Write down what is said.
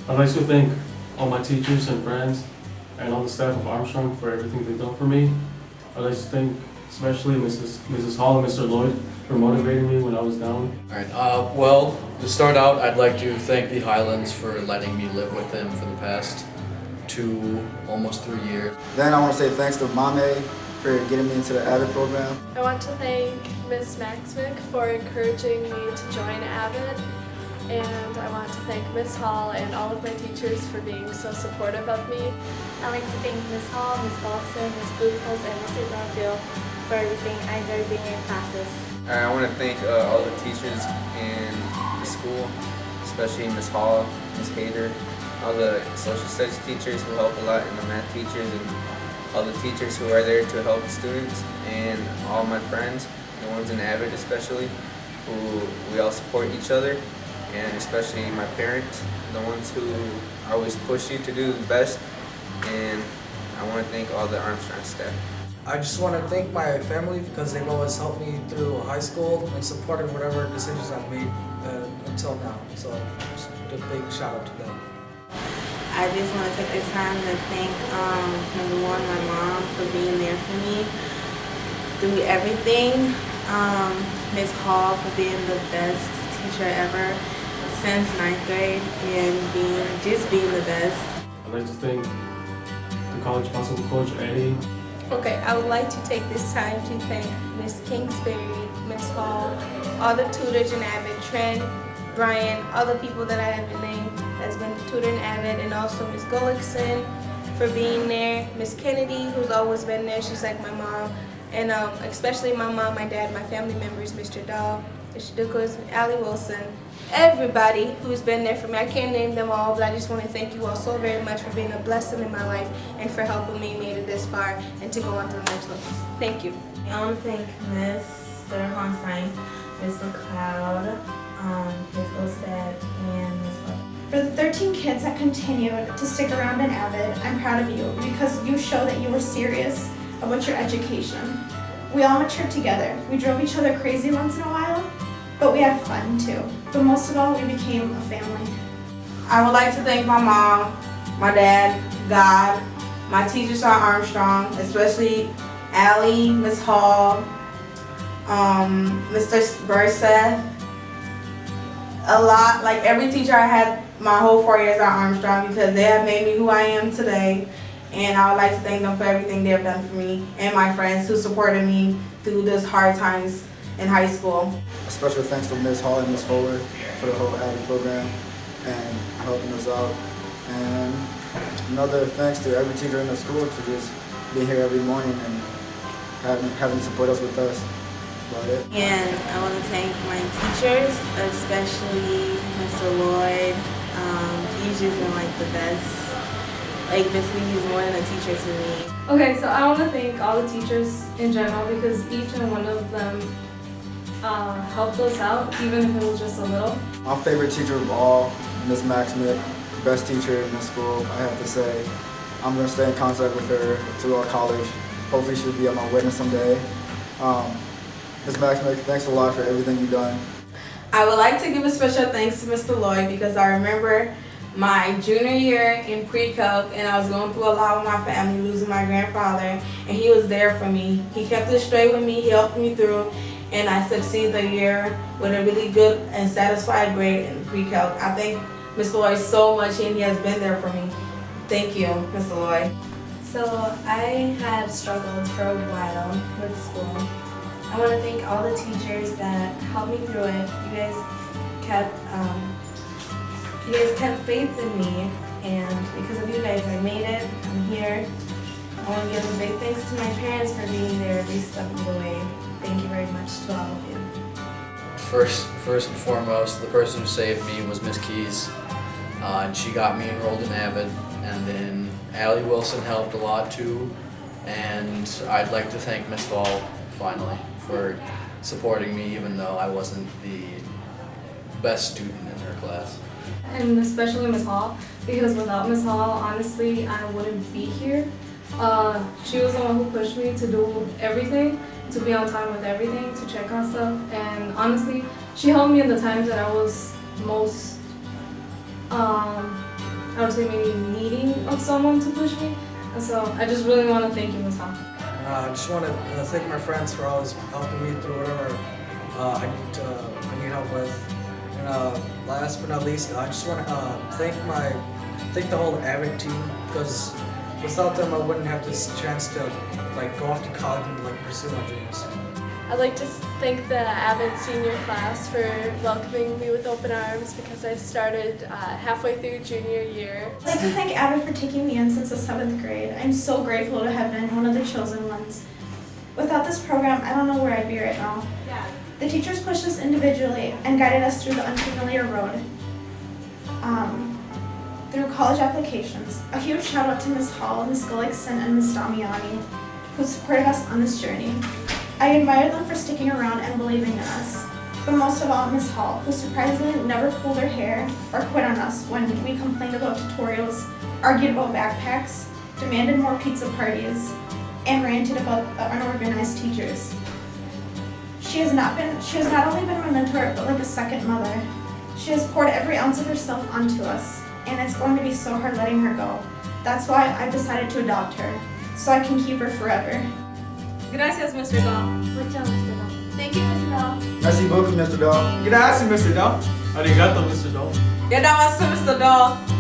I'd like to thank all my teachers and friends and all the staff of Armstrong for everything they've done for me. I'd like to thank especially Mrs. Hall and Mr. Lloyd for motivating me when I was down. Alright, well, to start out, I'd like to thank the Highlands for letting me live with them for the past almost 3 years. Then I want to say thanks to Mame for getting me into the AVID program. I want to thank Ms. Maxmick for encouraging me to join AVID, and I want to thank Ms. Hall and all of my teachers for being so supportive of me. I'd like to thank Ms. Hall, Ms. Balson, Ms. Bluepost, and Mr. Bromfield for everything. I enjoyed being in classes. I want to thank all the teachers in the school, especially Ms. Hall, Ms. Hader, all the social studies teachers who help a lot, and the math teachers, and all the teachers who are there to help students, and all my friends, the ones in AVID especially, who we all support each other, and especially my parents, the ones who always push you to do the best, and I want to thank all the Armstrong staff. I just want to thank my family because they've always helped me through high school and supported whatever decisions I've made until now. So just a big shout out to them. I just want to take this time to thank, number one, my mom for being there for me through everything. Ms. Hall for being the best teacher ever since 9th grade and being the best. I'd like to thank the college basketball coach, Eddie. Okay, I would like to take this time to thank Ms. Kingsbury, Ms. Hall, all the tutors in AVID, Trent, Brian, all the people that I haven't named that's been tutoring AVID, and also Ms. Gullickson for being there, Ms. Kennedy, who's always been there, she's like my mom, and especially my mom, my dad, my family members, Mr. Dahl, Mr. Dukas, Allie Wilson, everybody who's been there for me. I can't name them all, but I just want to thank you all so very much for being a blessing in my life and for helping me make it this far and to go on to the next level. Thank you. I want to thank Mr. Hornstein, Ms. McLeod, Ms. Olstad, and Ms. White. For the 13 kids that continued to stick around in AVID, I'm proud of you because you show that you were serious about your education. We all matured together. We drove each other crazy once in a while, but we had fun too. But most of all, we became a family. I would like to thank my mom, my dad, God, my teachers at Armstrong, especially Allie, Ms. Hall, Mr. Burseth. A lot, like every teacher I had my whole 4 years at Armstrong because they have made me who I am today. And I would like to thank them for everything they have done for me and my friends who supported me through those hard times in high school. A special thanks to Ms. Hall and Ms. Fuller for the whole AVID program and helping us out. And another thanks to every teacher in the school for just being here every morning and having support us with us. About it. And I want to thank my teachers, especially Mr. Lloyd. He's just been like the best. Like basically he's more than a teacher to me. Okay, so I want to thank all the teachers in general because each and one of them helped us out, even if it was just a little. My favorite teacher of all, Ms. Maxmick, best teacher in the school, I have to say. I'm going to stay in contact with her through our college. Hopefully she'll be at my wedding someday. Ms. Maxmick, thanks a lot for everything you've done. I would like to give a special thanks to Mr. Lloyd because I remember my junior year in pre-calc and I was going through a lot with my family, losing my grandfather, and he was there for me. He kept it straight with me, he helped me through, and I succeeded the year with a really good and satisfied grade in pre-calc. I thank Mr. Lloyd so much and he has been there for me. Thank you, Mr. Lloyd. So I had struggled for a while with school. I want to thank all the teachers that helped me through it. You guys kept faith in me, and because of you guys I made it. I'm here. I want to give a big thanks to my parents for being there every step of the way. Thank you very much to all of you. First and foremost, the person who saved me was Miss Keys, and she got me enrolled in AVID, and then Allie Wilson helped a lot too, and I'd like to thank Miss Hall, finally, for supporting me even though I wasn't the best student in her class. And especially Ms. Hall, because without Ms. Hall, honestly, I wouldn't be here. She was the one who pushed me to do everything, to be on time with everything, to check on stuff, and honestly, she helped me in the times that I was most I would say maybe needing of someone to push me. And so I just really want to thank you, Ms. Hall. I just want to thank my friends for always helping me through whatever I need help with. And last but not least, I just want to thank the whole Avid team, because without them I wouldn't have this chance to go off to college and pursue my dreams. I'd like to thank the Avid senior class for welcoming me with open arms, because I started halfway through junior year. I'd like to thank Avid for taking me in since the 7th grade. I'm so grateful to have been one of the chosen ones. Without this program, I don't know where I'd be right now. The teachers pushed us individually and guided us through the unfamiliar road. Through college applications. A huge shout out to Ms. Hall, Ms. Gullickson, and Ms. Damiani, who supported us on this journey. I admire them for sticking around and believing in us. But most of all, Ms. Hall, who surprisingly never pulled her hair or quit on us when we complained about tutorials, argued about backpacks, demanded more pizza parties, and ranted about the unorganized teachers. She has not only been my mentor, but like a second mother. She has poured every ounce of herself onto us, and it's going to be so hard letting her go. That's why I've decided to adopt her, so I can keep her forever. Gracias, Mr. Dahl. Muchas, Mr. Dahl. Thank you, Mr. Dahl. Merci beaucoup, Mr. Dahl. Gracias, Mr. Dahl. Arigato, Mr. Dahl. Yadawasu, Mr. Dahl.